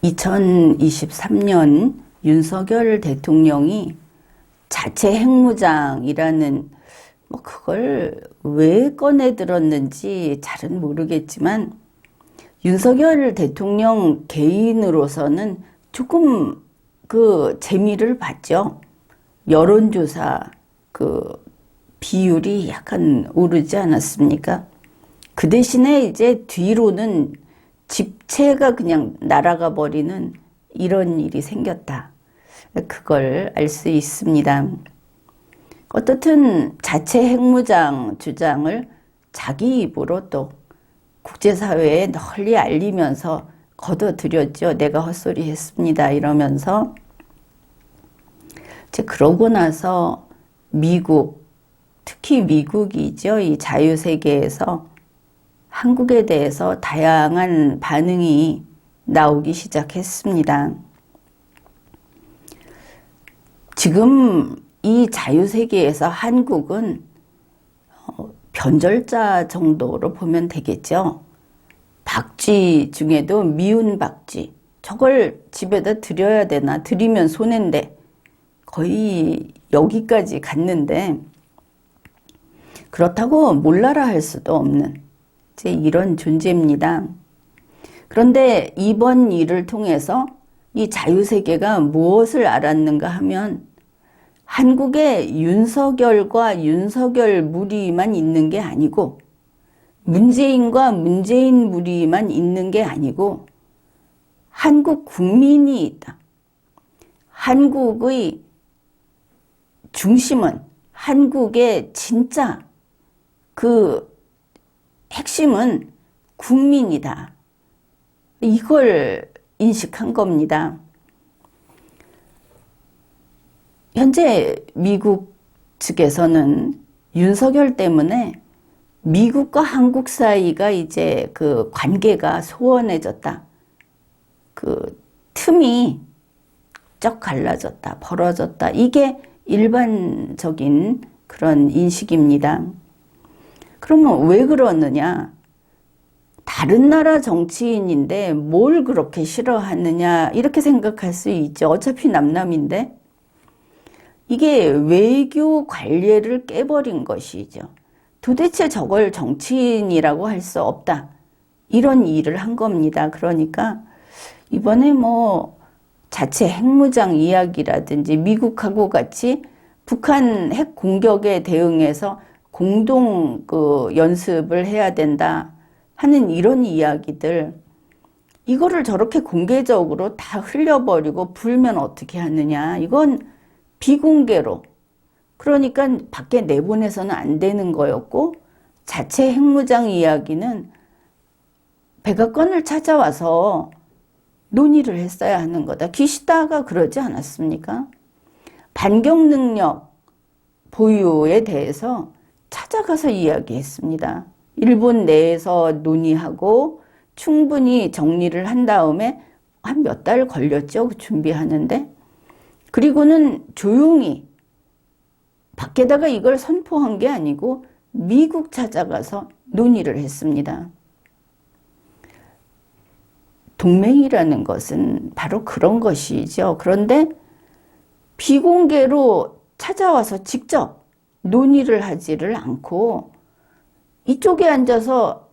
2023년 윤석열 대통령이 자체 핵무장이라는 그걸 왜 꺼내 들었는지 잘은 모르겠지만 윤석열 대통령 개인으로서는 조금 그 재미를 봤죠. 여론조사 비율이 약간 오르지 않았습니까? 그 대신에 이제 뒤로는 집체가 그냥 날아가 버리는 이런 일이 생겼다. 그걸 알 수 있습니다. 어떻든 자체 핵무장 주장을 자기 입으로 또 국제사회에 널리 알리면서 거둬들였죠. 내가 헛소리 했습니다. 이러면서. 이제 그러고 나서 미국, 특히 미국이죠. 이 자유세계에서 한국에 대해서 다양한 반응이 나오기 시작했습니다. 지금 이 자유세계에서 한국은 변절자 정도로 보면 되겠죠. 박쥐 중에도 미운 박쥐. 저걸 집에다 들여야 되나? 들이면 손해인데 거의 여기까지 갔는데 그렇다고 몰라라 할 수도 없는 이제 이런 존재입니다. 그런데 이번 일을 통해서 이 자유세계가 무엇을 알았는가 하면 한국에 윤석열과 윤석열 무리만 있는 게 아니고 문재인과 문재인 무리만 있는 게 아니고 한국 국민이 있다. 한국의 중심은 한국의 진짜 그 핵심은 국민이다. 이걸 인식한 겁니다. 현재 미국 측에서는 윤석열 때문에 미국과 한국 사이가 이제 그 관계가 소원해졌다. 그 틈이 쩍 갈라졌다. 벌어졌다. 이게 일반적인 그런 인식입니다. 그러면 왜 그러느냐? 다른 나라 정치인인데 뭘 그렇게 싫어하느냐 이렇게 생각할 수 있죠. 어차피 남남인데. 이게 외교 관례를 깨버린 것이죠. 도대체 저걸 정치인이라고 할 수 없다. 이런 일을 한 겁니다. 그러니까 이번에 자체 핵무장 이야기라든지 미국하고 같이 북한 핵 공격에 대응해서 공동 연습을 해야 된다 하는 이런 이야기들, 이거를 저렇게 공개적으로 다 흘려버리고 불면 어떻게 하느냐. 이건 비공개로, 그러니까 밖에 내보내서는 안 되는 거였고, 자체 핵무장 이야기는 백악관을 찾아와서 논의를 했어야 하는 거다. 기시다가 그러지 않았습니까? 반경 능력 보유에 대해서 찾아가서 이야기했습니다. 일본 내에서 논의하고 충분히 정리를 한 다음에 한 몇 달 걸렸죠. 준비하는데. 그리고는 조용히 밖에다가 이걸 선포한 게 아니고 미국 찾아가서 논의를 했습니다. 동맹이라는 것은 바로 그런 것이죠. 그런데 비공개로 찾아와서 직접 논의를 하지를 않고 이쪽에 앉아서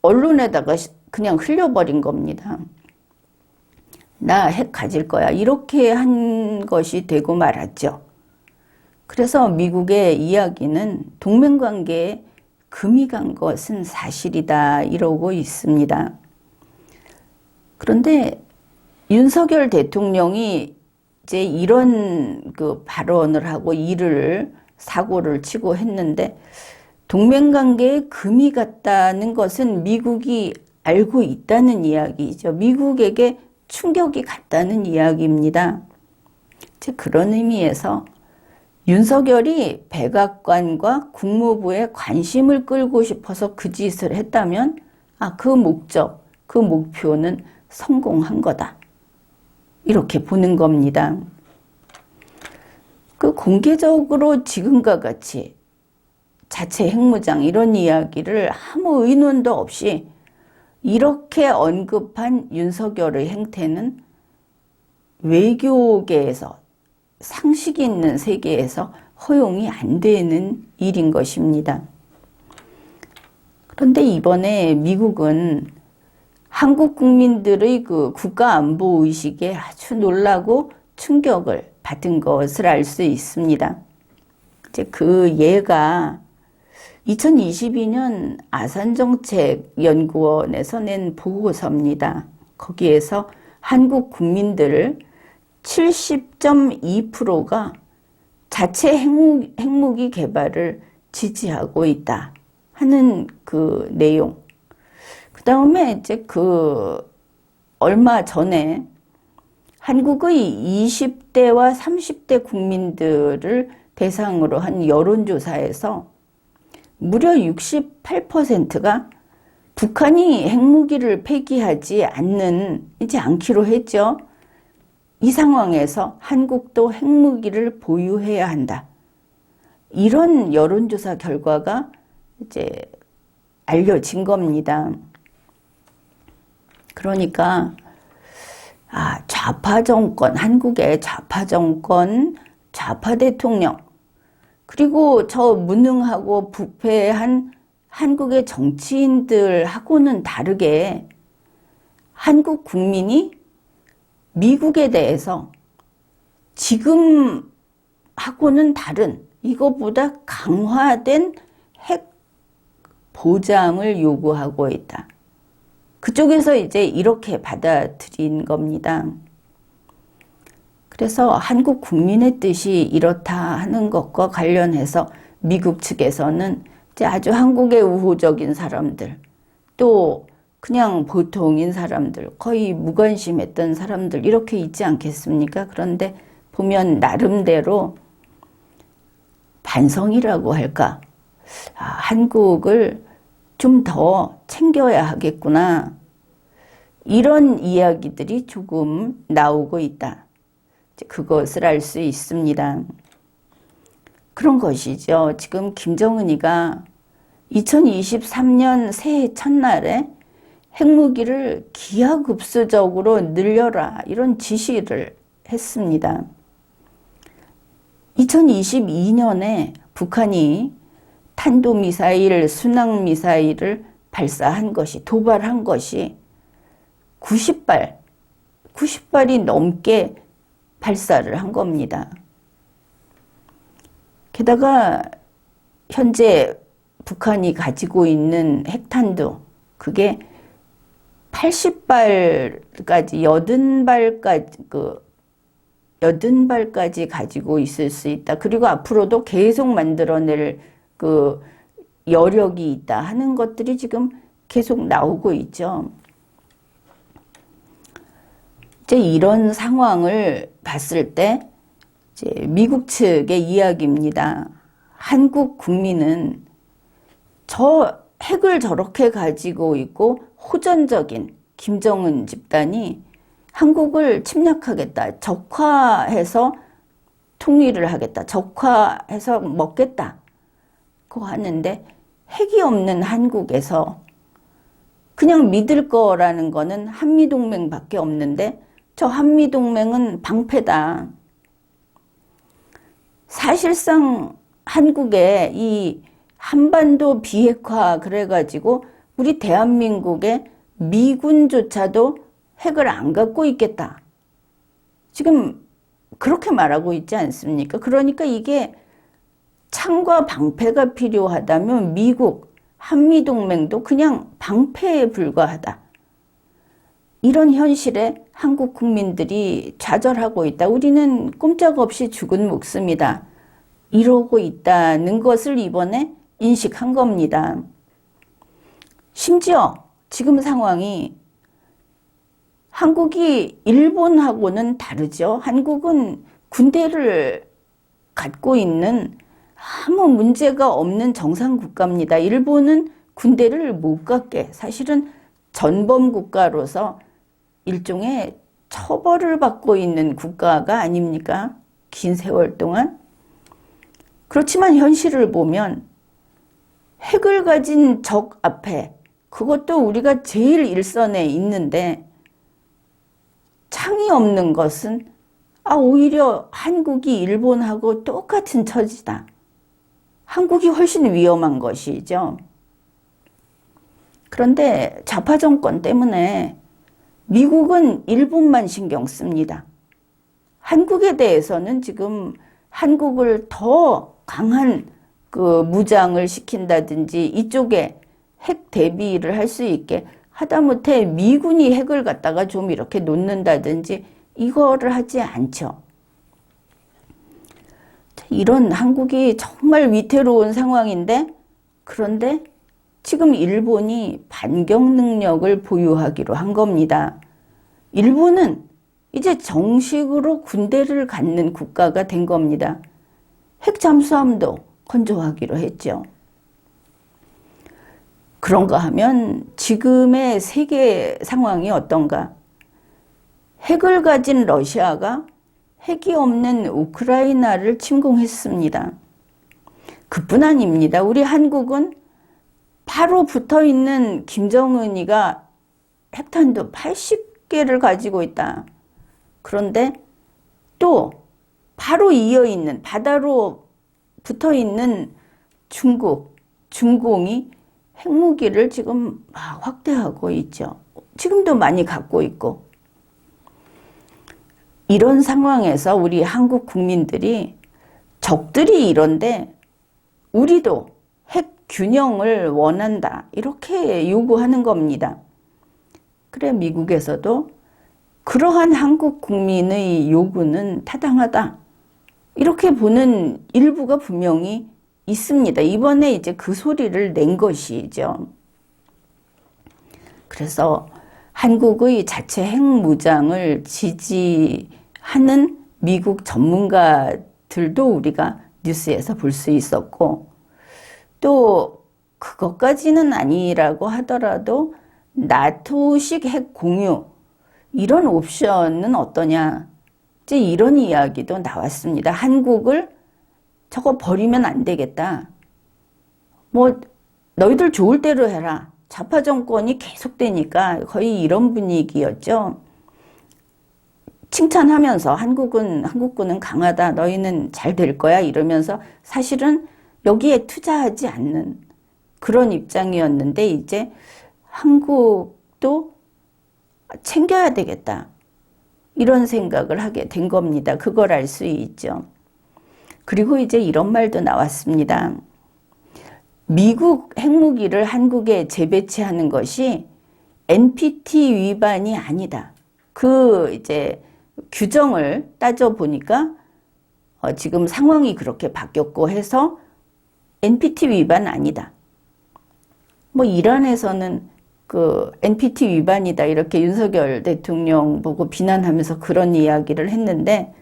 언론에다가 그냥 흘려버린 겁니다. 나 핵 가질 거야. 이렇게 한 것이 되고 말았죠. 그래서 미국의 이야기는 동맹관계에 금이 간 것은 사실이다 이러고 있습니다. 그런데 윤석열 대통령이 이제 이런 발언을 하고 사고를 치고 했는데 동맹관계에 금이 갔다는 것은 미국이 알고 있다는 이야기죠. 미국에게 충격이 갔다는 이야기입니다. 그런 의미에서 윤석열이 백악관과 국무부의 관심을 끌고 싶어서 그 짓을 했다면 그 목적, 그 목표는 성공한 거다. 이렇게 보는 겁니다. 공개적으로 지금과 같이 자체 핵무장 이런 이야기를 아무 의논도 없이 이렇게 언급한 윤석열의 행태는 외교계에서, 상식이 있는 세계에서 허용이 안 되는 일인 것입니다. 그런데 이번에 미국은 한국 국민들의 그 국가 안보 의식에 아주 놀라고 충격을 받은 것을 알 수 있습니다. 이제 그 예가 2022년 아산정책연구원에서 낸 보고서입니다. 거기에서 한국 국민들 70.2%가 자체 핵무기 개발을 지지하고 있다 하는 그 내용. 그 다음에 이제 얼마 전에 한국의 20대와 30대 국민들을 대상으로 한 여론조사에서 무려 68%가 북한이 핵무기를 폐기하지 않기로 했죠. 이 상황에서 한국도 핵무기를 보유해야 한다. 이런 여론조사 결과가 이제 알려진 겁니다. 그러니까 좌파 정권, 한국의 좌파 정권, 좌파 대통령, 그리고 저 무능하고 부패한 한국의 정치인들하고는 다르게 한국 국민이 미국에 대해서 지금하고는 다른, 이거보다 강화된 핵 보장을 요구하고 있다. 그쪽에서 이제 이렇게 받아들인 겁니다. 그래서 한국 국민의 뜻이 이렇다 하는 것과 관련해서 미국 측에서는 이제 아주 한국의 우호적인 사람들, 또 그냥 보통인 사람들, 거의 무관심했던 사람들 이렇게 있지 않겠습니까? 그런데 보면 나름대로 반성이라고 할까? 한국을 좀 더 챙겨야 하겠구나. 이런 이야기들이 조금 나오고 있다. 그것을 알 수 있습니다. 그런 것이죠. 지금 김정은이가 2023년 새해 첫날에 핵무기를 기하급수적으로 늘려라 이런 지시를 했습니다. 2022년에 북한이 탄도미사일, 순항미사일을 발사한 것이, 도발한 것이 90발이 넘게 발사를 한 겁니다. 게다가 현재 북한이 가지고 있는 핵탄두, 그게 80발까지, 80발까지 가지고 있을 수 있다. 그리고 앞으로도 계속 만들어낼 그 여력이 있다 하는 것들이 지금 계속 나오고 있죠. 이제 이런 상황을 봤을 때 이제 미국 측의 이야기입니다. 한국 국민은 저 핵을 저렇게 가지고 있고 호전적인 김정은 집단이 한국을 침략하겠다, 적화해서 통일을 하겠다, 적화해서 먹겠다 고 하는데 핵이 없는 한국에서 그냥 믿을 거라는 거는 한미동맹밖에 없는데 저 한미동맹은 방패다. 사실상 한국의 이 한반도 비핵화 그래가지고 우리 대한민국의 미군조차도 핵을 안 갖고 있겠다. 지금 그렇게 말하고 있지 않습니까? 그러니까 이게 창과 방패가 필요하다면 미국, 한미동맹도 그냥 방패에 불과하다. 이런 현실에 한국 국민들이 좌절하고 있다. 우리는 꼼짝없이 죽은 목숨이다. 이러고 있다는 것을 이번에 인식한 겁니다. 심지어 지금 상황이 한국이 일본하고는 다르죠. 한국은 군대를 갖고 있는 아무 문제가 없는 정상 국가입니다. 일본은 군대를 못 갖게, 사실은 전범 국가로서 일종의 처벌을 받고 있는 국가가 아닙니까? 긴 세월 동안. 그렇지만 현실을 보면 핵을 가진 적 앞에 그것도 우리가 제일 일선에 있는데 창이 없는 것은 오히려 한국이 일본하고 똑같은 처지다. 한국이 훨씬 위험한 것이죠. 그런데 좌파 정권 때문에 미국은 일본만 신경 씁니다. 한국에 대해서는 지금 한국을 더 강한 그 무장을 시킨다든지 이쪽에 핵 대비를 할 수 있게 하다못해 미군이 핵을 갖다가 좀 이렇게 놓는다든지 이거를 하지 않죠. 이런 한국이 정말 위태로운 상황인데 그런데 지금 일본이 반격 능력을 보유하기로 한 겁니다. 일본은 이제 정식으로 군대를 갖는 국가가 된 겁니다. 핵 잠수함도 건조하기로 했죠. 그런가 하면 지금의 세계 상황이 어떤가? 핵을 가진 러시아가 핵이 없는 우크라이나를 침공했습니다. 그뿐 아닙니다. 우리 한국은 바로 붙어있는 김정은이가 핵탄두 80개를 가지고 있다. 그런데 또 바로 이어있는 바다로 붙어있는 중공이 핵무기를 지금 막 확대하고 있죠. 지금도 많이 갖고 있고. 이런 상황에서 우리 한국 국민들이 적들이 이런데 우리도 핵 균형을 원한다. 이렇게 요구하는 겁니다. 그래 미국에서도 그러한 한국 국민의 요구는 타당하다. 이렇게 보는 일부가 분명히 있습니다. 이번에 이제 그 소리를 낸 것이죠. 그래서 한국의 자체 핵무장을 지지하는 미국 전문가들도 우리가 뉴스에서 볼 수 있었고 또 그것까지는 아니라고 하더라도 나토식 핵 공유 이런 옵션은 어떠냐 이제 이런 이야기도 나왔습니다. 한국을 저거 버리면 안 되겠다. 뭐 너희들 좋을 대로 해라. 좌파 정권이 계속되니까 거의 이런 분위기였죠. 칭찬하면서 한국군은 강하다. 너희는 잘 될 거야. 이러면서 사실은 여기에 투자하지 않는 그런 입장이었는데 이제 한국도 챙겨야 되겠다. 이런 생각을 하게 된 겁니다. 그걸 알 수 있죠. 그리고 이제 이런 말도 나왔습니다. 미국 핵무기를 한국에 재배치하는 것이 NPT 위반이 아니다. 그 이제 규정을 따져보니까 지금 상황이 그렇게 바뀌었고 해서 NPT 위반 아니다. 뭐 이란에서는 그 NPT 위반이다 이렇게 윤석열 대통령 보고 비난하면서 그런 이야기를 했는데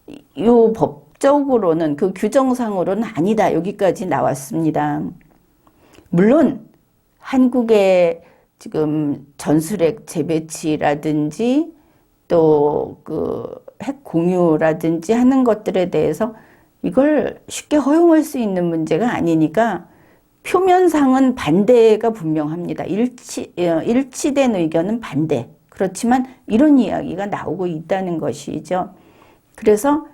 이 법적으로는 그 규정상으로는 아니다. 여기까지 나왔습니다. 물론 한국의 지금 전술핵 재배치라든지 또 그 핵 공유라든지 하는 것들에 대해서 이걸 쉽게 허용할 수 있는 문제가 아니니까 표면상은 반대가 분명합니다. 일치된 의견은 반대. 그렇지만 이런 이야기가 나오고 있다는 것이죠. 그래서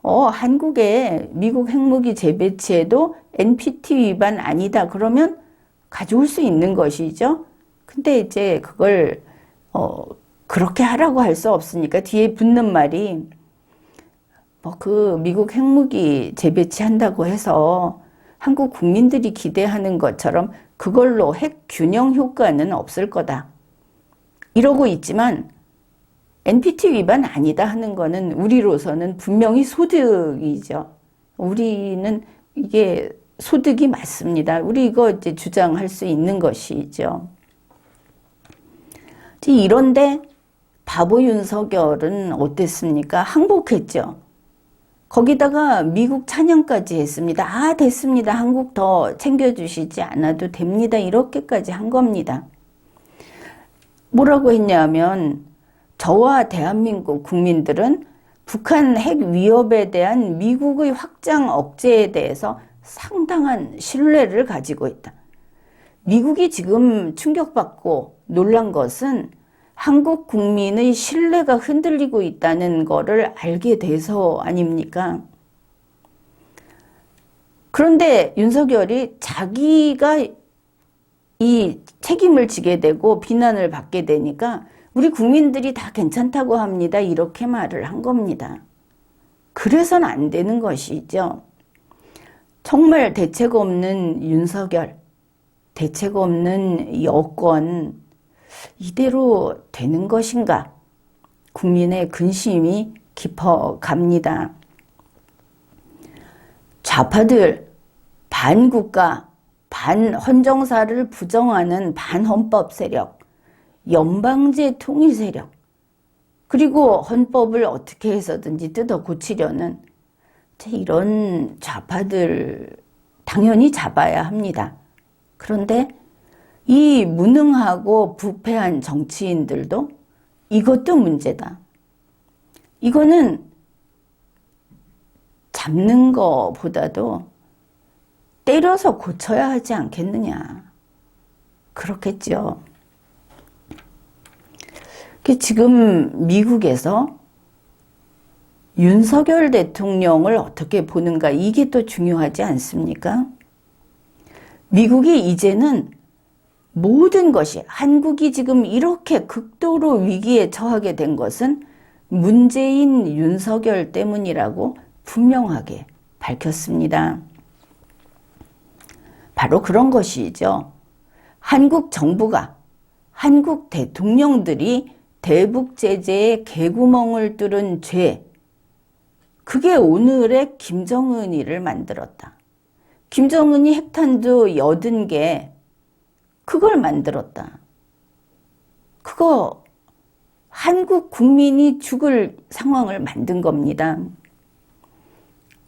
한국에 미국 핵무기 재배치에도 NPT 위반 아니다. 그러면 가져올 수 있는 것이죠. 근데 이제 그걸 그렇게 하라고 할 수 없으니까 뒤에 붙는 말이 그 미국 핵무기 재배치한다고 해서 한국 국민들이 기대하는 것처럼 그걸로 핵 균형 효과는 없을 거다. 이러고 있지만 NPT 위반 아니다 하는 거는 우리로서는 분명히 소득이죠. 우리는 이게 소득이 맞습니다. 우리 이거 이제 주장할 수 있는 것이죠. 이런데 바보 윤석열은 어땠습니까? 항복했죠. 거기다가 미국 찬양까지 했습니다. 됐습니다. 한국 더 챙겨주시지 않아도 됩니다. 이렇게까지 한 겁니다. 뭐라고 했냐면 저와 대한민국 국민들은 북한 핵 위협에 대한 미국의 확장 억제에 대해서 상당한 신뢰를 가지고 있다. 미국이 지금 충격받고 놀란 것은 한국 국민의 신뢰가 흔들리고 있다는 것을 알게 돼서 아닙니까? 그런데 윤석열이 자기가 이 책임을 지게 되고 비난을 받게 되니까 우리 국민들이 다 괜찮다고 합니다. 이렇게 말을 한 겁니다. 그래서는 안 되는 것이죠. 정말 대책 없는 윤석열, 대책 없는 여권, 이대로 되는 것인가? 국민의 근심이 깊어갑니다. 좌파들, 반국가, 반헌정사를 부정하는 반헌법 세력, 연방제 통일 세력, 그리고 헌법을 어떻게 해서든지 뜯어 고치려는 이런 좌파들 당연히 잡아야 합니다. 그런데 이 무능하고 부패한 정치인들도 이것도 문제다. 이거는 잡는 것보다도 때려서 고쳐야 하지 않겠느냐. 그렇겠죠. 지금 미국에서 윤석열 대통령을 어떻게 보는가, 이게 또 중요하지 않습니까? 미국이 이제는 모든 것이, 한국이 지금 이렇게 극도로 위기에 처하게 된 것은 문재인 윤석열 때문이라고 분명하게 밝혔습니다. 바로 그런 것이죠. 한국 정부가, 한국 대통령들이 대북 제재의 개구멍을 뚫은 죄, 그게 오늘의 김정은이를 만들었다. 김정은이 핵탄두 80개, 그걸 만들었다. 그거 한국 국민이 죽을 상황을 만든 겁니다.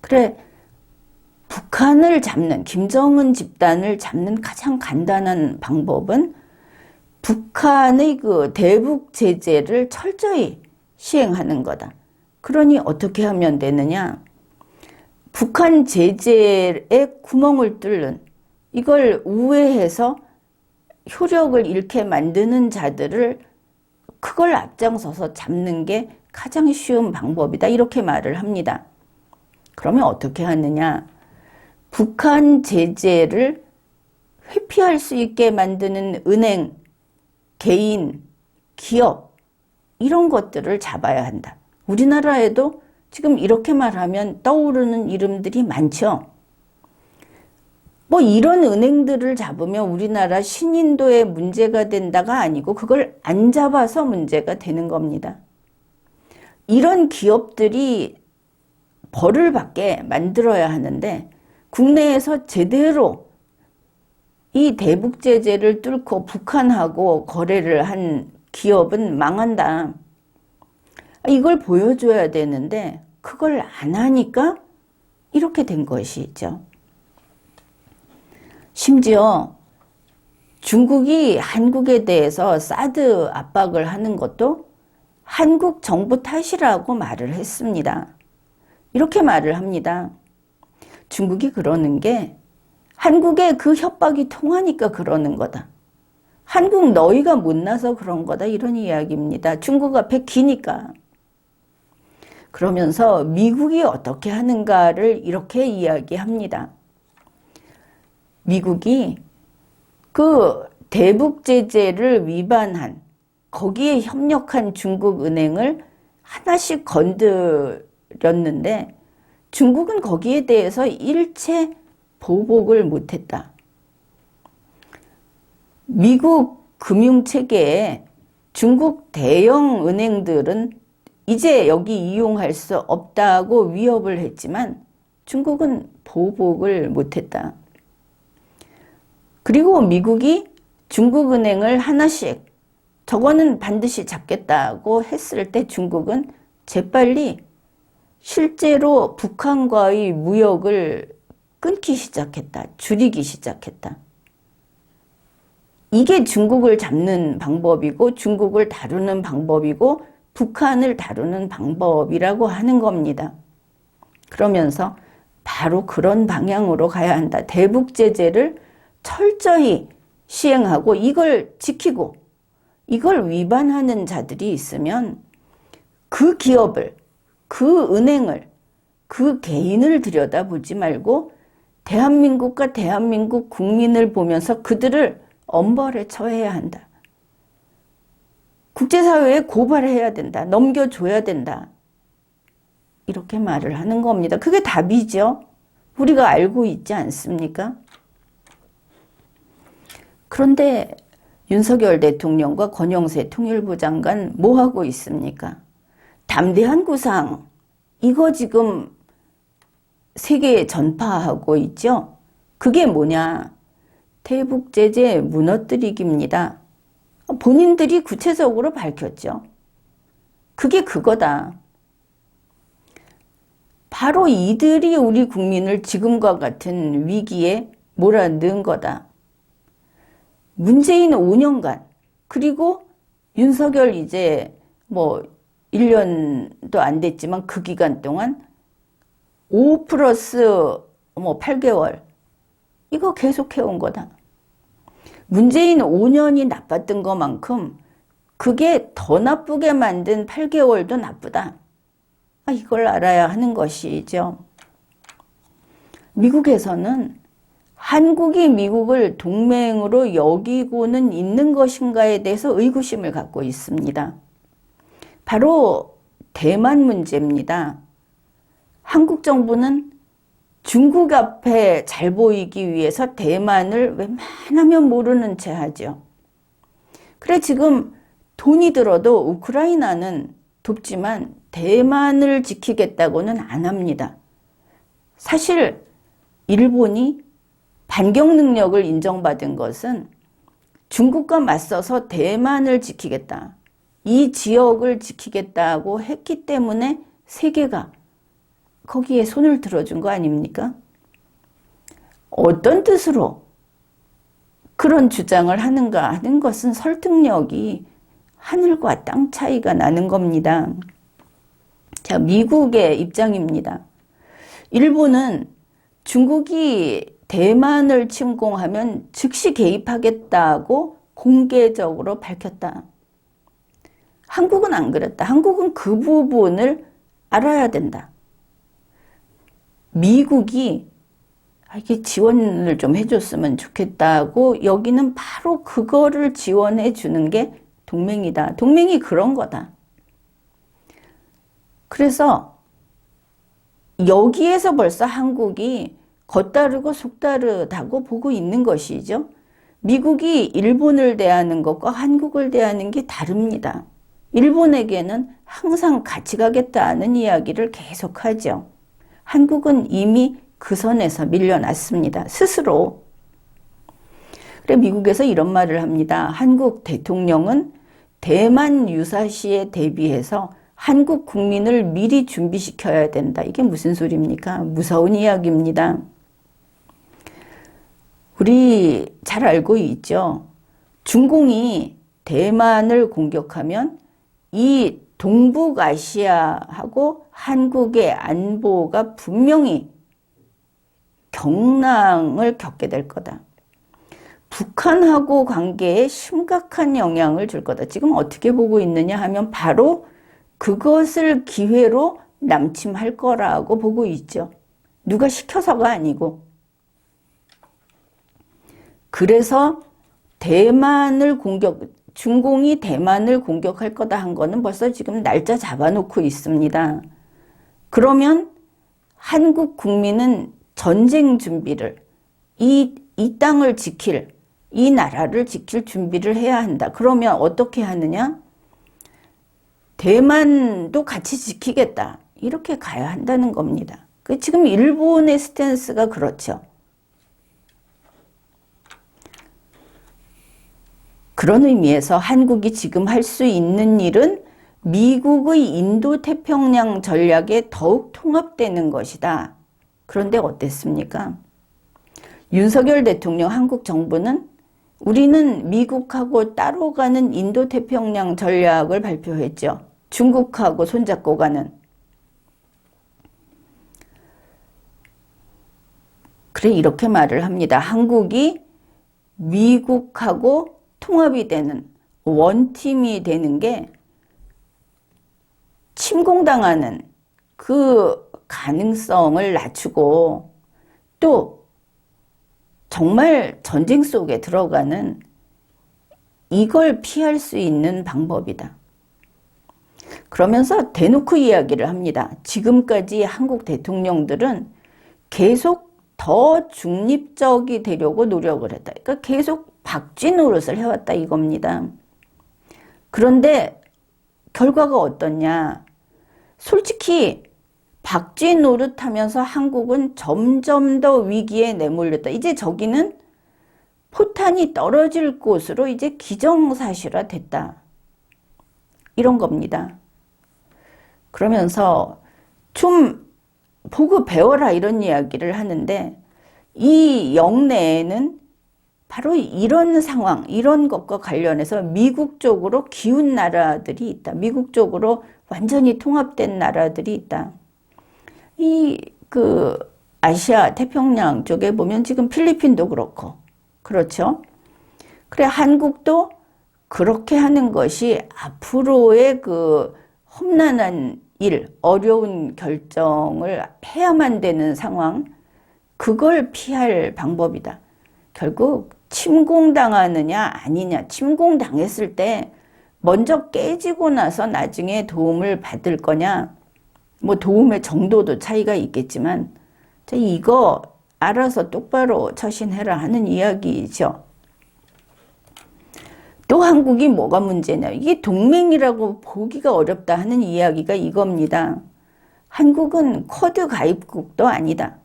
그래, 북한을 잡는, 김정은 집단을 잡는 가장 간단한 방법은 북한의 그 대북 제재를 철저히 시행하는 거다. 그러니 어떻게 하면 되느냐? 북한 제재에 구멍을 뚫는, 이걸 우회해서 효력을 잃게 만드는 자들을, 그걸 앞장서서 잡는 게 가장 쉬운 방법이다. 이렇게 말을 합니다. 그러면 어떻게 하느냐? 북한 제재를 회피할 수 있게 만드는 은행, 개인, 기업, 이런 것들을 잡아야 한다. 우리나라에도 지금 이렇게 말하면 떠오르는 이름들이 많죠. 뭐 이런 은행들을 잡으면 우리나라 신인도에 문제가 된다가 아니고 그걸 안 잡아서 문제가 되는 겁니다. 이런 기업들이 벌을 받게 만들어야 하는데 국내에서 제대로 이 대북 제재를 뚫고 북한하고 거래를 한 기업은 망한다. 이걸 보여줘야 되는데 그걸 안 하니까 이렇게 된 것이죠. 심지어 중국이 한국에 대해서 사드 압박을 하는 것도 한국 정부 탓이라고 말을 했습니다. 이렇게 말을 합니다. 중국이 그러는 게 한국에 그 협박이 통하니까 그러는 거다. 한국 너희가 못나서 그런 거다. 이런 이야기입니다. 중국 앞에 기니까. 그러면서 미국이 어떻게 하는가를 이렇게 이야기합니다. 미국이 그 대북 제재를 위반한, 거기에 협력한 중국 은행을 하나씩 건드렸는데 중국은 거기에 대해서 일체 보복을 못했다. 미국 금융체계에 중국 대형 은행들은 이제 여기 이용할 수 없다고 위협을 했지만 중국은 보복을 못했다. 그리고 미국이 중국 은행을 하나씩 저거는 반드시 잡겠다고 했을 때 중국은 재빨리 실제로 북한과의 무역을 끊기 시작했다. 줄이기 시작했다. 이게 중국을 잡는 방법이고 중국을 다루는 방법이고 북한을 다루는 방법이라고 하는 겁니다. 그러면서 바로 그런 방향으로 가야 한다. 대북 제재를 철저히 시행하고 이걸 지키고 이걸 위반하는 자들이 있으면 그 기업을, 그 은행을, 그 개인을 들여다보지 말고 대한민국과 대한민국 국민을 보면서 그들을 엄벌에 처해야 한다. 국제사회에 고발해야 된다. 넘겨줘야 된다. 이렇게 말을 하는 겁니다. 그게 답이죠. 우리가 알고 있지 않습니까? 그런데 윤석열 대통령과 권영세 통일부 장관 뭐 하고 있습니까? 담대한 구상, 이거 지금 세계에 전파하고 있죠? 그게 뭐냐? 대북 제재 무너뜨리기입니다. 본인들이 구체적으로 밝혔죠. 그게 그거다. 바로 이들이 우리 국민을 지금과 같은 위기에 몰아넣은 거다. 문재인 5년간, 그리고 윤석열 이제 1년도 안 됐지만 그 기간 동안 5 플러스 8개월, 이거 계속해온 거다. 문재인 5년이 나빴던 것만큼 그게 더 나쁘게 만든 8개월도 나쁘다. 이걸 알아야 하는 것이죠. 미국에서는 한국이 미국을 동맹으로 여기고는 있는 것인가에 대해서 의구심을 갖고 있습니다. 바로 대만 문제입니다. 한국 정부는 중국 앞에 잘 보이기 위해서 대만을 웬만하면 모르는 채 하죠. 그래 지금 돈이 들어도 우크라이나는 돕지만 대만을 지키겠다고는 안 합니다. 사실 일본이 반격 능력을 인정받은 것은 중국과 맞서서 대만을 지키겠다. 이 지역을 지키겠다고 했기 때문에 세계가 거기에 손을 들어준 거 아닙니까? 어떤 뜻으로 그런 주장을 하는가 하는 것은 설득력이 하늘과 땅 차이가 나는 겁니다. 자, 미국의 입장입니다. 일본은 중국이 대만을 침공하면 즉시 개입하겠다고 공개적으로 밝혔다. 한국은 안 그랬다. 한국은 그 부분을 알아야 된다. 미국이 이게 지원을 좀 해줬으면 좋겠다고 여기는 바로 그거를 지원해 주는 게 동맹이다. 동맹이 그런 거다. 그래서 여기에서 벌써 한국이 겉다르고 속다르다고 보고 있는 것이죠. 미국이 일본을 대하는 것과 한국을 대하는 게 다릅니다. 일본에게는 항상 같이 가겠다는 이야기를 계속하죠. 한국은 이미 그 선에서 밀려났습니다. 스스로. 그래 미국에서 이런 말을 합니다. 한국 대통령은 대만 유사시에 대비해서 한국 국민을 미리 준비시켜야 된다. 이게 무슨 소리입니까? 무서운 이야기입니다. 우리 잘 알고 있죠. 중공이 대만을 공격하면 이 동북아시아하고 한국의 안보가 분명히 경랑을 겪게 될 거다. 북한하고 관계에 심각한 영향을 줄 거다. 지금 어떻게 보고 있느냐 하면 바로 그것을 기회로 남침할 거라고 보고 있죠. 누가 시켜서가 아니고. 그래서 중공이 대만을 공격할 거다 한 거는 벌써 지금 날짜 잡아놓고 있습니다. 그러면 한국 국민은 전쟁 준비를, 이 땅을 지킬, 이 나라를 지킬 준비를 해야 한다. 그러면 어떻게 하느냐? 대만도 같이 지키겠다. 이렇게 가야 한다는 겁니다. 지금 일본의 스탠스가 그렇죠. 그런 의미에서 한국이 지금 할 수 있는 일은 미국의 인도태평양 전략에 더욱 통합되는 것이다. 그런데 어땠습니까? 윤석열 대통령 한국 정부는 우리는 미국하고 따로 가는 인도태평양 전략을 발표했죠. 중국하고 손잡고 가는. 그래 이렇게 말을 합니다. 한국이 미국하고 통합이 되는 원팀이 되는 게 침공당하는 그 가능성을 낮추고 또 정말 전쟁 속에 들어가는 이걸 피할 수 있는 방법이다. 그러면서 대놓고 이야기를 합니다. 지금까지 한국 대통령들은 계속 더 중립적이 되려고 노력을 했다. 그러니까 계속 박쥐 노릇을 해왔다 이겁니다. 그런데 결과가 어떻냐? 솔직히 박쥐 노릇하면서 한국은 점점 더 위기에 내몰렸다. 이제 저기는 포탄이 떨어질 곳으로 이제 기정사실화 됐다. 이런 겁니다. 그러면서 좀 보고 배워라 이런 이야기를 하는데 이 영내에는 바로 이런 상황, 이런 것과 관련해서 미국 쪽으로 기운 나라들이 있다. 미국 쪽으로 완전히 통합된 나라들이 있다. 아시아 태평양 쪽에 보면 지금 필리핀도 그렇고, 그렇죠? 그래, 한국도 그렇게 하는 것이 앞으로의 그 험난한 일, 어려운 결정을 해야만 되는 상황, 그걸 피할 방법이다. 결국 침공당하느냐 아니냐, 침공당했을 때 먼저 깨지고 나서 나중에 도움을 받을 거냐, 뭐 도움의 정도도 차이가 있겠지만 이거 알아서 똑바로 처신해라 하는 이야기죠. 또 한국이 뭐가 문제냐, 이게 동맹이라고 보기가 어렵다 하는 이야기가 이겁니다. 한국은 쿼드 가입국도 아니다.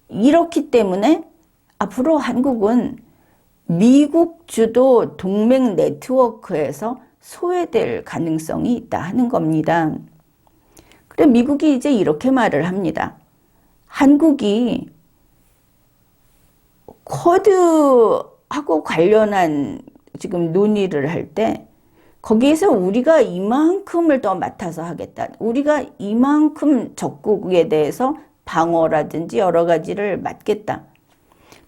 이렇기 때문에 앞으로 한국은 미국 주도 동맹 네트워크에서 소외될 가능성이 있다 하는 겁니다. 그래, 미국이 이제 이렇게 말을 합니다. 한국이 쿼드하고 관련한 지금 논의를 할 때 거기에서 우리가 이만큼을 더 맡아서 하겠다. 우리가 이만큼 적국에 대해서 방어라든지 여러 가지를 맡겠다.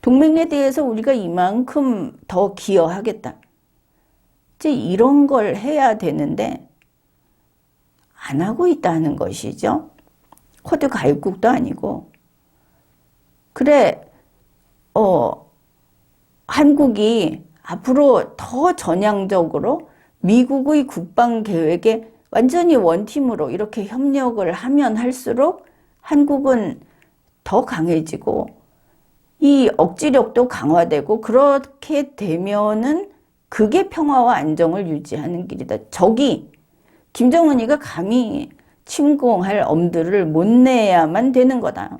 동맹에 대해서 우리가 이만큼 더 기여하겠다. 이제 이런 걸 해야 되는데 안 하고 있다는 것이죠. 쿼드 가입국도 아니고. 그래, 한국이 앞으로 더 전향적으로 미국의 국방 계획에 완전히 원팀으로 이렇게 협력을 하면 할수록 한국은 더 강해지고 이 억지력도 강화되고 그렇게 되면은 그게 평화와 안정을 유지하는 길이다. 적이 김정은이가 감히 침공할 엄두를 못 내야만 되는 거다.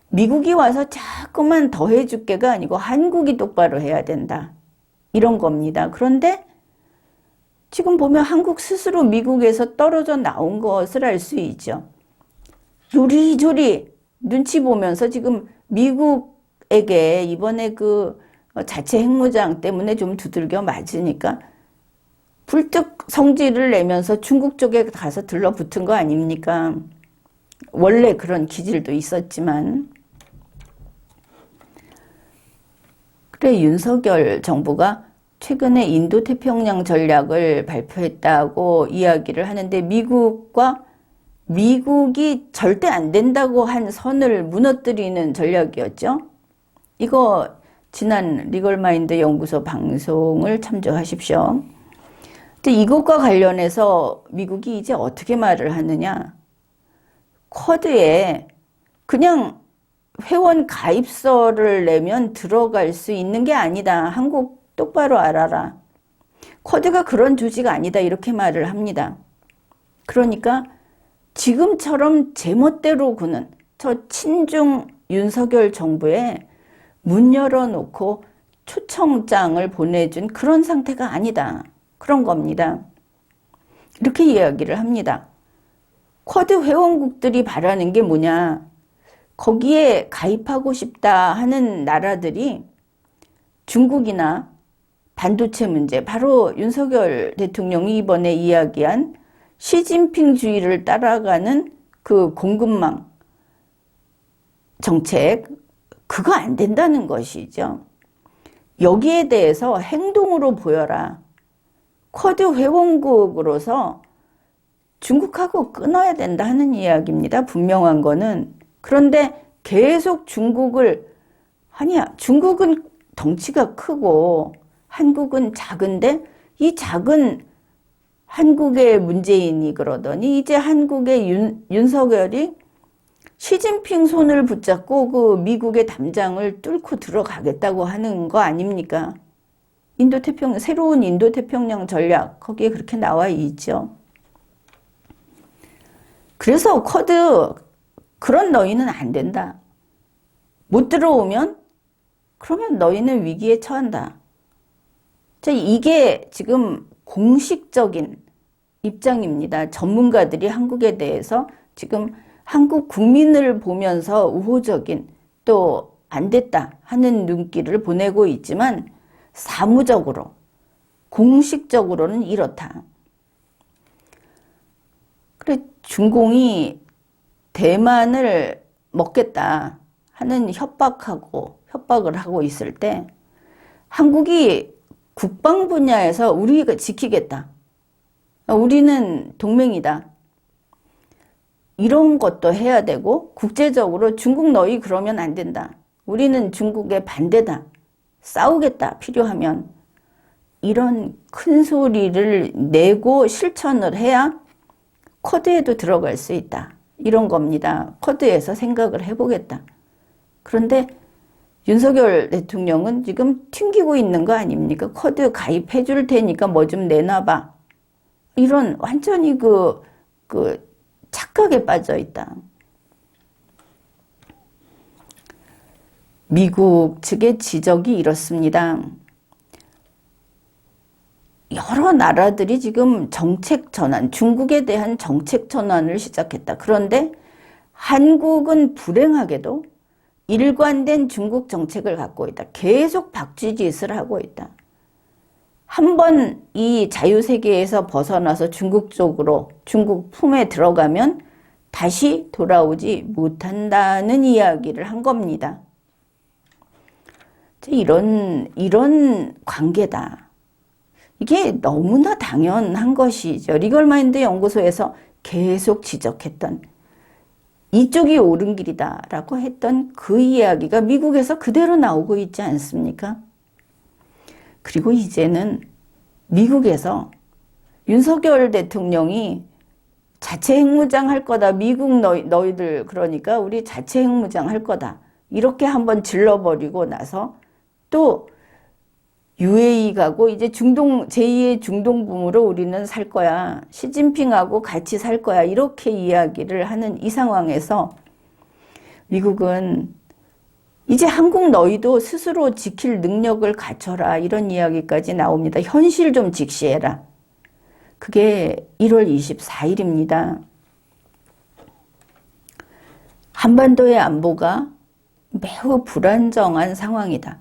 미국이 와서 자꾸만 더 해줄게가 아니고 한국이 똑바로 해야 된다. 이런 겁니다. 그런데 지금 보면 한국 스스로 미국에서 떨어져 나온 것을 알 수 있죠. 요리조리 눈치 보면서 지금 미국에게 이번에 그 자체 핵무장 때문에 좀 두들겨 맞으니까 불뚝 성질을 내면서 중국 쪽에 가서 들러붙은 거 아닙니까? 원래 그런 기질도 있었지만. 그래, 윤석열 정부가 최근에 인도태평양 전략을 발표했다고 이야기를 하는데 미국이 절대 안 된다고 한 선을 무너뜨리는 전략이었죠. 이거 지난 리걸마인드 연구소 방송을 참조하십시오. 이것과 관련해서 미국이 이제 어떻게 말을 하느냐. 쿼드에 그냥 회원 가입서를 내면 들어갈 수 있는 게 아니다. 한국 똑바로 알아라. 쿼드가 그런 조직 아니다. 이렇게 말을 합니다. 그러니까 지금처럼 제멋대로 구는 저 친중 윤석열 정부에 문 열어놓고 초청장을 보내준 그런 상태가 아니다. 그런 겁니다. 이렇게 이야기를 합니다. 쿼드 회원국들이 바라는 게 뭐냐. 거기에 가입하고 싶다 하는 나라들이 중국이나 반도체 문제, 바로 윤석열 대통령이 이번에 이야기한 시진핑주의를 따라가는 그 공급망 정책, 그거 안 된다는 것이죠. 여기에 대해서 행동으로 보여라. 쿼드 회원국으로서 중국하고 끊어야 된다 하는 이야기입니다. 분명한 거는. 그런데 계속 중국을, 아니야, 중국은 덩치가 크고 한국은 작은데 이 작은 한국의 문재인이 그러더니 이제 한국의 윤석열이 시진핑 손을 붙잡고 그 미국의 담장을 뚫고 들어가겠다고 하는 거 아닙니까? 새로운 인도태평양 전략, 거기에 그렇게 나와 있죠. 그래서 쿼드, 그런 너희는 안 된다. 못 들어오면, 그러면 너희는 위기에 처한다. 자, 이게 지금 공식적인 입장입니다. 전문가들이 한국에 대해서 지금 한국 국민을 보면서 우호적인, 또 안 됐다 하는 눈길을 보내고 있지만 사무적으로, 공식적으로는 이렇다. 그래, 중공이 대만을 먹겠다 하는 협박을 하고 있을 때 한국이 국방 분야에서 우리가 지키겠다. 우리는 동맹이다. 이런 것도 해야 되고, 국제적으로 중국 너희 그러면 안 된다. 우리는 중국에 반대다. 싸우겠다, 필요하면. 이런 큰 소리를 내고 실천을 해야 쿼드에도 들어갈 수 있다. 이런 겁니다. 쿼드에서 생각을 해보겠다. 그런데 윤석열 대통령은 지금 튕기고 있는 거 아닙니까? 쿼드 가입해 줄 테니까 뭐 좀 내놔봐. 이런 완전히 착각에 빠져 있다. 미국 측의 지적이 이렇습니다. 여러 나라들이 지금 정책 전환, 중국에 대한 정책 전환을 시작했다. 그런데 한국은 불행하게도 일관된 중국 정책을 갖고 있다. 계속 박쥐짓을 하고 있다. 한번 이 자유세계에서 벗어나서 중국 쪽으로, 중국 품에 들어가면 다시 돌아오지 못한다는 이야기를 한 겁니다. 이런 관계다. 이게 너무나 당연한 것이죠. 리걸마인드 연구소에서 계속 지적했던, 이쪽이 옳은 길이다라고 했던 그 이야기가 미국에서 그대로 나오고 있지 않습니까? 그리고 이제는 미국에서 윤석열 대통령이 자체 핵무장 할 거다. 미국 너희들 그러니까 우리 자체 핵무장 할 거다. 이렇게 한번 질러버리고 나서 또 UAE 가고 이제 제2의 중동붐으로 우리는 살 거야. 시진핑하고 같이 살 거야. 이렇게 이야기를 하는 이 상황에서 미국은 이제 한국 너희도 스스로 지킬 능력을 갖춰라. 이런 이야기까지 나옵니다. 현실 좀 직시해라. 그게 1월 24일입니다. 한반도의 안보가 매우 불안정한 상황이다.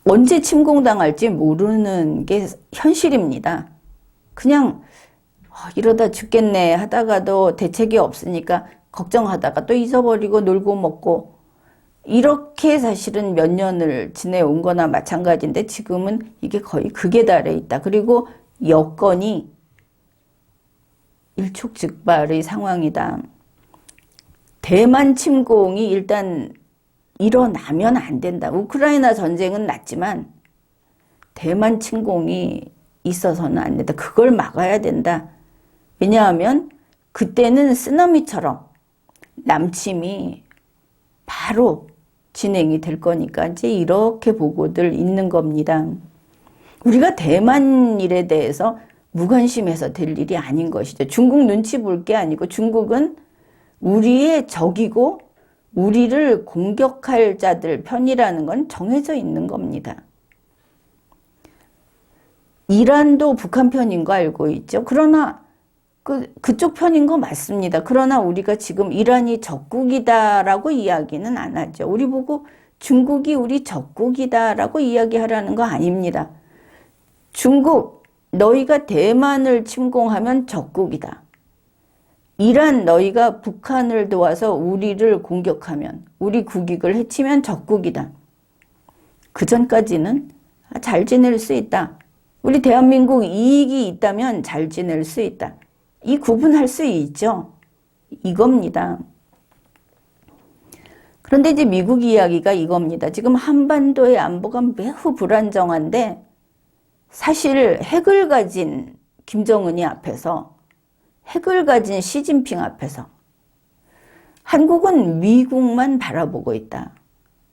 언제 침공당할지 모르는 게 현실입니다. 그냥 이러다 죽겠네 하다가도 대책이 없으니까 걱정하다가 또 잊어버리고 놀고 먹고 이렇게 사실은 몇 년을 지내온 거나 마찬가지인데 지금은 이게 거의 극에 달해 있다. 그리고 여건이 일촉즉발의 상황이다. 대만 침공이 일단 일어나면 안 된다. 우크라이나 전쟁은 났지만 대만 침공이 있어서는 안 된다. 그걸 막아야 된다. 왜냐하면 그때는 쓰나미처럼 남침이 바로 진행이 될 거니까 이제 이렇게 보고들 있는 겁니다. 우리가 대만 일에 대해서 무관심해서 될 일이 아닌 것이죠. 중국 눈치 볼 게 아니고 중국은 우리의 적이고 우리를 공격할 자들 편이라는 건 정해져 있는 겁니다. 이란도 북한 편인 거 알고 있죠. 그러나 그쪽 편인 거 맞습니다. 그러나 우리가 지금 이란이 적국이다라고 이야기는 안 하죠. 우리 보고 중국이 우리 적국이다라고 이야기하라는 거 아닙니다. 중국, 너희가 대만을 침공하면 적국이다. 이란 너희가 북한을 도와서 우리를 공격하면, 우리 국익을 해치면 적국이다. 그 전까지는 잘 지낼 수 있다. 우리 대한민국 이익이 있다면 잘 지낼 수 있다. 이 구분할 수 있죠. 이겁니다. 그런데 이제 미국 이야기가 이겁니다. 지금 한반도의 안보가 매우 불안정한데 사실 핵을 가진 김정은이 앞에서, 핵을 가진 시진핑 앞에서 한국은 미국만 바라보고 있다.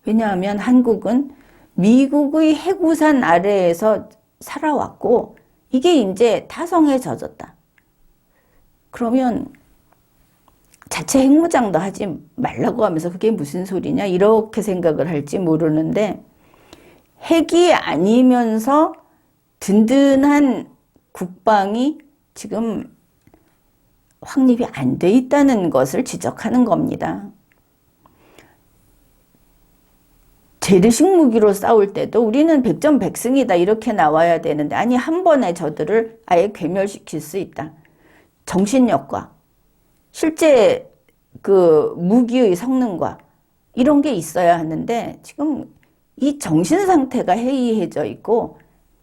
왜냐하면 한국은 미국의 핵우산 아래에서 살아왔고 이게 이제 타성해져졌다. 그러면 자체 핵무장도 하지 말라고 하면서 그게 무슨 소리냐 이렇게 생각을 할지 모르는데, 핵이 아니면서 든든한 국방이 지금 확립이 안 돼 있다는 것을 지적하는 겁니다. 재래식 무기로 싸울 때도 우리는 백전백승이다 이렇게 나와야 되는데, 아니 한 번에 저들을 아예 괴멸시킬 수 있다. 정신력과 실제 그 무기의 성능과 이런 게 있어야 하는데 지금 이 정신 상태가 해이해져 있고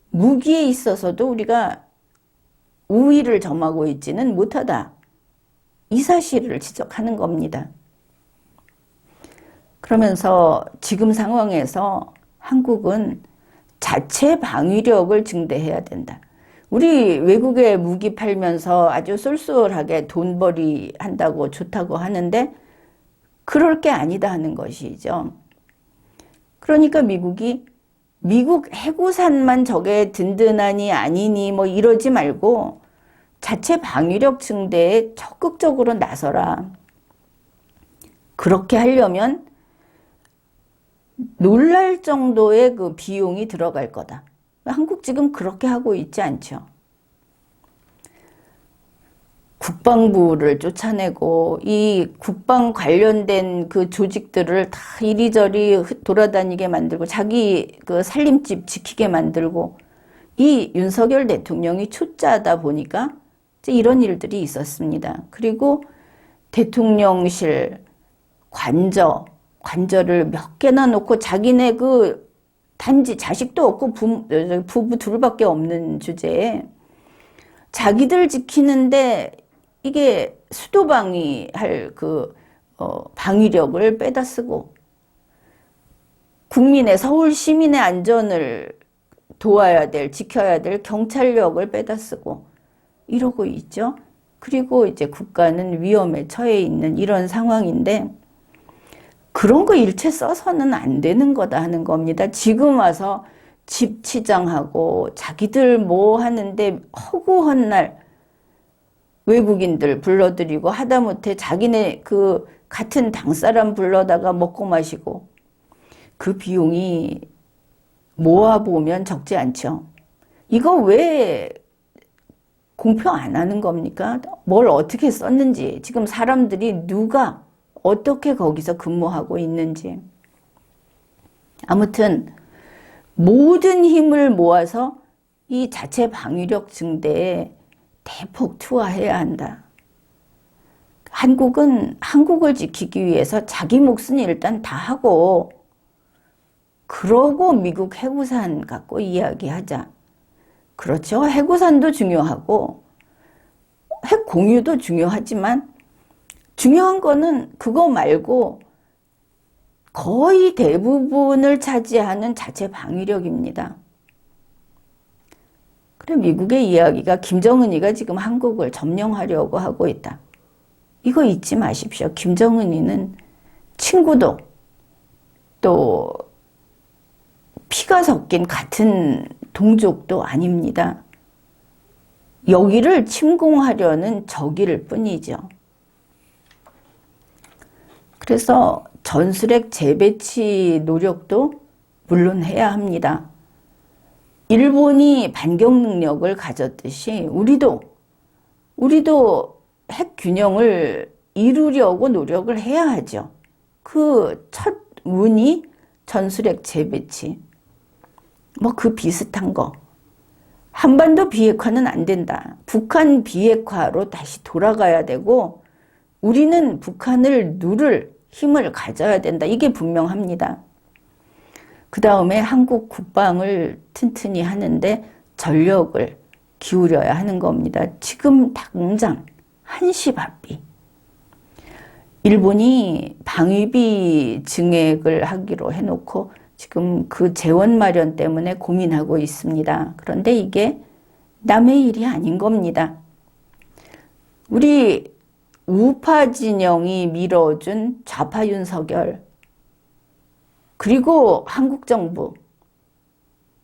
무기에 있어서도 우리가 우위를 점하고 있지는 못하다. 이 사실을 지적하는 겁니다. 그러면서 지금 상황에서 한국은 자체 방위력을 증대해야 된다. 우리 외국에 무기 팔면서 아주 쏠쏠하게 돈벌이 한다고 좋다고 하는데 그럴 게 아니다 하는 것이죠. 그러니까 미국 해구산만 저게 든든하니 아니니 뭐 이러지 말고 자체 방위력 증대에 적극적으로 나서라. 그렇게 하려면 놀랄 정도의 그 비용이 들어갈 거다. 한국 지금 그렇게 하고 있지 않죠. 국방부를 쫓아내고 이 국방 관련된 그 조직들을 다 이리저리 돌아다니게 만들고 자기 그 살림집 지키게 만들고, 이 윤석열 대통령이 초짜다 보니까 이런 일들이 있었습니다. 그리고 대통령실 관저를 몇 개나 놓고 자기네 그 단지 자식도 없고 부부 둘밖에 없는 주제에 자기들 지키는데 이게 수도방위할 그 방위력을 빼다 쓰고, 국민의 서울 시민의 안전을 도와야 될, 지켜야 될 경찰력을 빼다 쓰고 이러고 있죠. 그리고 이제 국가는 위험에 처해 있는 이런 상황인데 그런 거 일체 써서는 안 되는 거다 하는 겁니다. 지금 와서 집 치장하고 자기들 뭐 하는데 허구한 날 외국인들 불러들이고 하다못해 자기네 그 같은 당 사람 불러다가 먹고 마시고 그 비용이 모아보면 적지 않죠. 이거 왜 공표 안 하는 겁니까? 뭘 어떻게 썼는지, 지금 사람들이 누가 어떻게 거기서 근무하고 있는지. 아무튼 모든 힘을 모아서 이 자체 방위력 증대에 대폭 투하해야 한다. 한국을 지키기 위해서 자기 몫은 일단 다 하고, 그러고 미국 해구산 갖고 이야기하자. 그렇죠. 해구산도 중요하고 핵 공유도 중요하지만 중요한 거는 그거 말고 거의 대부분을 차지하는 자체 방위력입니다. 그래, 미국의 이야기가 김정은이가 지금 한국을 점령하려고 하고 있다. 이거 잊지 마십시오. 김정은이는 친구도 또 피가 섞인 같은 동족도 아닙니다. 여기를 침공하려는 적일 뿐이죠. 그래서 전술핵 재배치 노력도 물론 해야 합니다. 일본이 반격 능력을 가졌듯이 우리도 핵 균형을 이루려고 노력을 해야 하죠. 그 첫 문이 전술핵 재배치. 뭐 그 비슷한 거. 한반도 비핵화는 안 된다. 북한 비핵화로 다시 돌아가야 되고 우리는 북한을 누를 힘을 가져야 된다. 이게 분명합니다. 그 다음에 한국 국방을 튼튼히 하는데 전력을 기울여야 하는 겁니다. 지금 당장 한시바삐. 일본이 방위비 증액을 하기로 해놓고 지금 그 재원 마련 때문에 고민하고 있습니다. 그런데 이게 남의 일이 아닌 겁니다. 우리 우파 진영이 밀어준 좌파 윤석열, 그리고 한국 정부,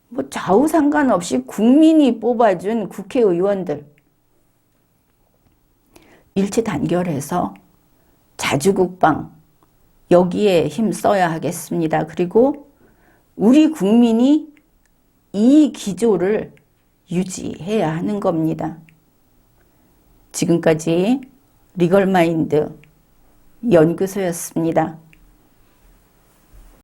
뭐 좌우 상관없이 국민이 뽑아준 국회의원들, 일치 단결해서 자주국방, 여기에 힘써야 하겠습니다. 그리고 우리 국민이 이 기조를 유지해야 하는 겁니다. 지금까지 리걸마인드 연구소였습니다.